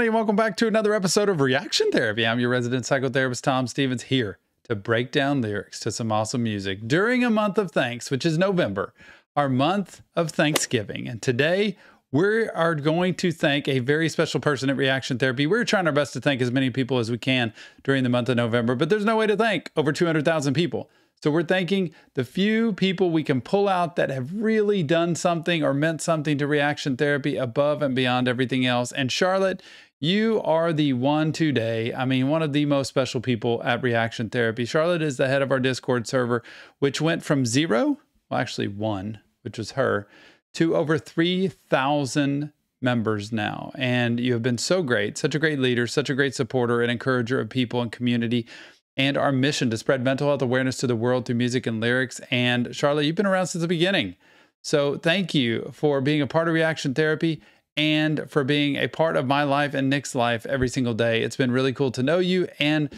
everybody, and welcome back to another episode of Reaction Therapy. I'm your resident psychotherapist, Tom Stevens, here to break down lyrics to some awesome music during a month of thanks, which is November, our month of Thanksgiving. And today, we are going to thank a very special person at Reaction Therapy. We're trying our best to thank as many people as we can during the month of November, but there's no way to thank over 200,000 people. So we're thanking the few people we can pull out that have really done something or meant something to Reaction Therapy above and beyond everything else. And Charlotte, you are the one today. I mean, one of the most special people at Reaction Therapy. Charlotte is the head of our Discord server, which went from 0, well, actually 1, which was her, to over 3,000 members now. And you have been so great, such a great leader, such a great supporter and encourager of people and community, and our mission to spread mental health awareness to the world through music and lyrics. And Charlotte, you've been around since the beginning. So thank you for being a part of Reaction Therapy and for being a part of my life and Nick's life every single day. It's been really cool to know you and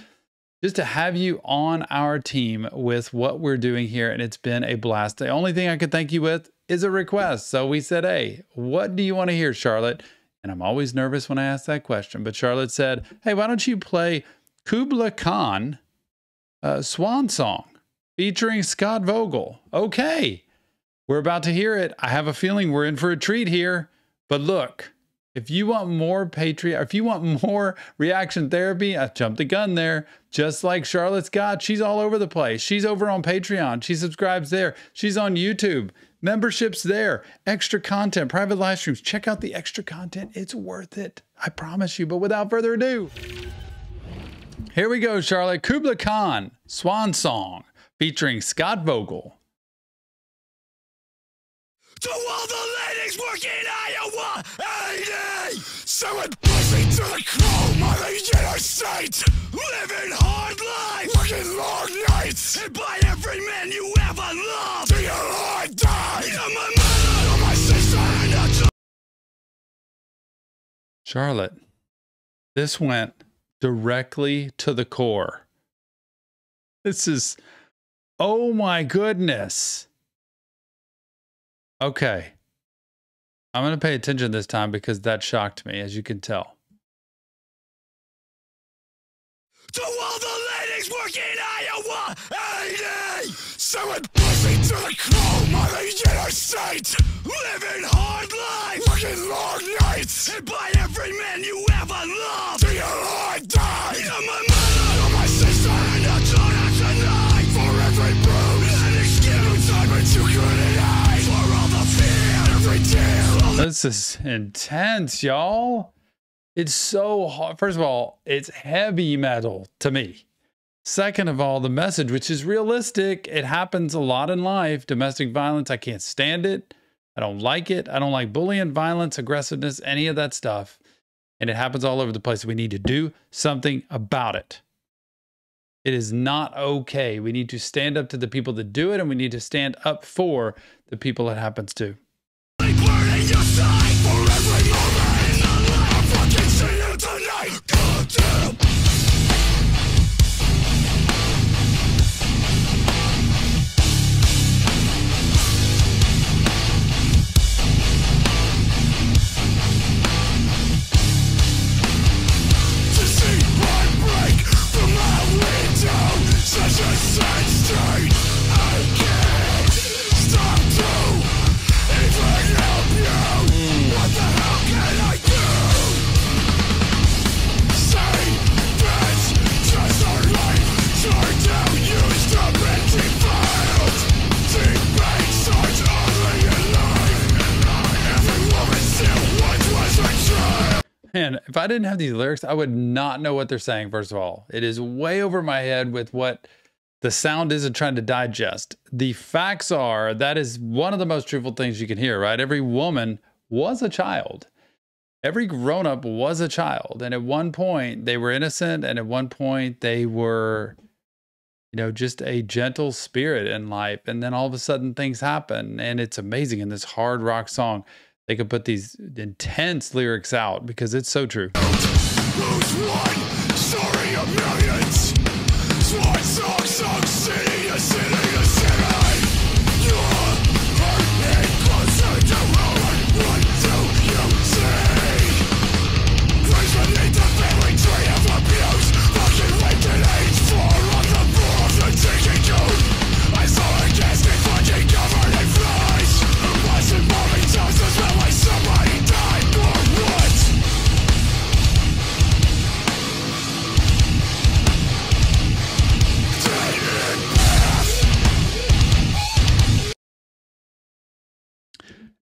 just to have you on our team with what we're doing here. And it's been a blast. The only thing I could thank you with is a request. So we said, hey, what do you want to hear, Charlotte? And I'm always nervous when I ask that question. But Charlotte said, hey, why don't you play Kubla Khan Swan Song featuring Scott Vogel? Okay, we're about to hear it. I have a feeling we're in for a treat here. But look, if you want more Patreon, if you want more Reaction Therapy, I jumped the gun there. Just like Charlotte's got, she's all over the place. She's over on Patreon. She subscribes there. She's on YouTube. Memberships there. Extra content, private live streams. Check out the extra content. It's worth it. I promise you. But without further ado, here we go, Charlotte. Kubla Khan, Swan Song, featuring Scott Vogel. To all the ladies working Iowa 80, selling pussy to the chrome on the interstate, living hard life, working long nights, and by every man you ever loved, till your heart died. You're my mother, you're my sister, and you're Charlotte, this went directly to the core. This is, oh my goodness. Okay. I'm going to pay attention this time because that shocked me, as you can tell. to all the ladies working Iowa 80, selling pussy to the chrome on the interstate, living hard life, working long nights, and by every man you ever loved, till your heart died. You're my mother, you're my sister, and you're tonight tonight. For every bruise and excuse, I bet you couldn't hide. For all the fear, every tear. This is intense, y'all. It's so hard. First of all, it's heavy metal to me. Second of all, the message, which is realistic. It happens a lot in life. Domestic violence, I can't stand it. I don't like it. I don't like bullying, violence, aggressiveness, any of that stuff. And it happens all over the place. We need to do something about it. It is not okay. We need to stand up to the people that do it, and we need to stand up for the people it happens to. Burning your side for every moment in the life. I fucking see you tonight. Goddamn. To see blood break from my window, such a sad state. I can't stop to even help you. What the hell can I do? Say that's just our life. Turned out used to empty files. Deep pain starts early in life. Every woman still once was a child. Man, if I didn't have these lyrics, I would not know what they're saying, first of all. It is way over my head with what the sound is and trying to digest. The facts are, that is one of the most truthful things you can hear, right? Every woman was a child. Every grown-up was a child. And at one point, they were innocent. And at one point, they were, you know, just a gentle spirit in life. And then all of a sudden, things happen. And it's amazing in this hard rock song. They could put these intense lyrics out because it's so true. Who's one? Story of millions. Swan song, song, city to city to city. Your heart and closer to ruin. What do you see? Praise for the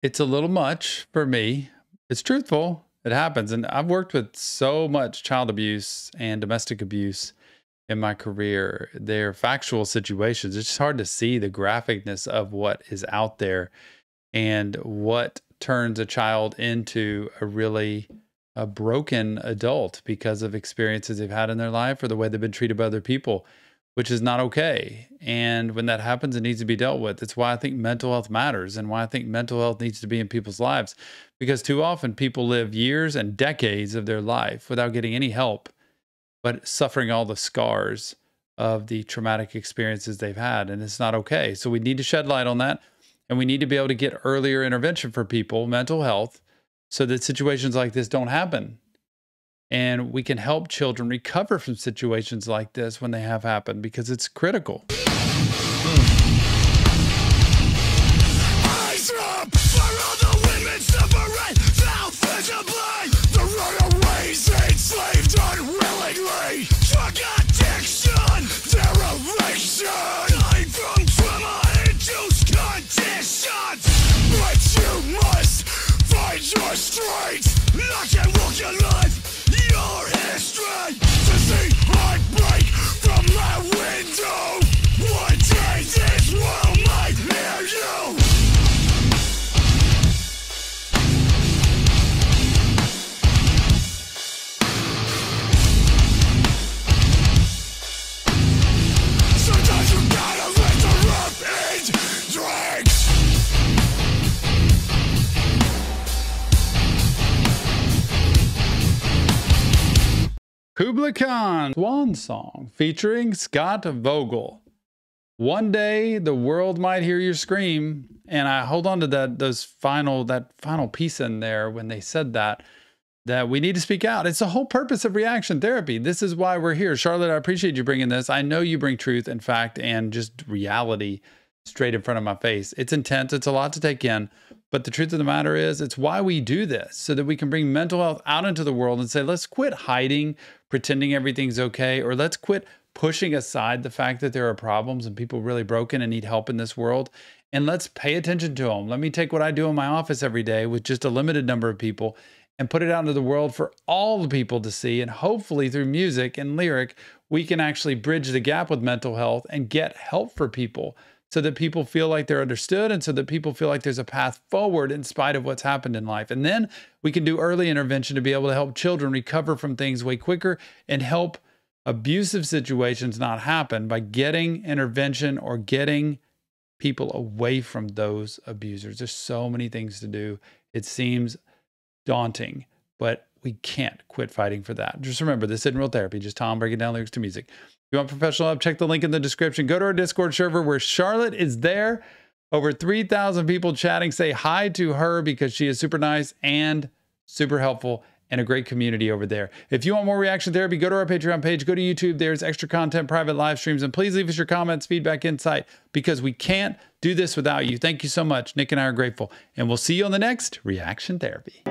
It's a little much for me. It's truthful. It happens. And I've worked with so much child abuse and domestic abuse in my career. They're factual situations. It's just hard to see the graphicness of what is out there and what turns a child into a broken adult because of experiences they've had in their life or the way they've been treated by other people, which is not okay. And when that happens, it needs to be dealt with. It's why I think mental health matters and why I think mental health needs to be in people's lives, because too often people live years and decades of their life without getting any help, but suffering all the scars of the traumatic experiences they've had. And it's not okay. So we need to shed light on that. And we need to be able to get earlier intervention for people, mental health, so that situations like this don't happen. And we can help children recover from situations like this when they have happened, because it's critical. Eyes up for all the women separate now visibly. The runaways enslaved unwillingly. Drug addiction, derivation. Dying from trauma-induced conditions. But you must find your strength. Not and walk your life, your history. To see heartbreak from my window. One day this world might hear you. Sometimes you gotta let the rough end drink. Kubla Khan, Swan Song, featuring Scott Vogel. One day the world might hear your scream. And I hold on to that final piece in there when they said that we need to speak out. It's the whole purpose of reaction therapy. This is why we're here. Charlotte, I appreciate you bringing this. I know you bring truth and fact and just reality straight in front of my face. It's intense. It's a lot to take in. But the truth of the matter is, it's why we do this, so that we can bring mental health out into the world and say, let's quit hiding, pretending everything's okay, or let's quit pushing aside the fact that there are problems and people really broken and need help in this world. And let's pay attention to them. Let me take what I do in my office every day with just a limited number of people and put it out into the world for all the people to see. And hopefully through music and lyric, we can actually bridge the gap with mental health and get help for people, so that people feel like they're understood and so that people feel like there's a path forward in spite of what's happened in life. And then we can do early intervention to be able to help children recover from things way quicker and help abusive situations not happen by getting intervention or getting people away from those abusers. There's so many things to do. It seems daunting, but we can't quit fighting for that. Just remember, this isn't real therapy, just Tom breaking down lyrics to music. If you want professional help, check the link in the description. Go to our Discord server where Charlotte is there. Over 3,000 people chatting. Say hi to her because she is super nice and super helpful and a great community over there. If you want more reaction therapy, go to our Patreon page, go to YouTube. There's extra content, private live streams, and please leave us your comments, feedback, insight, because we can't do this without you. Thank you so much. Nick and I are grateful, and we'll see you on the next Reaction Therapy.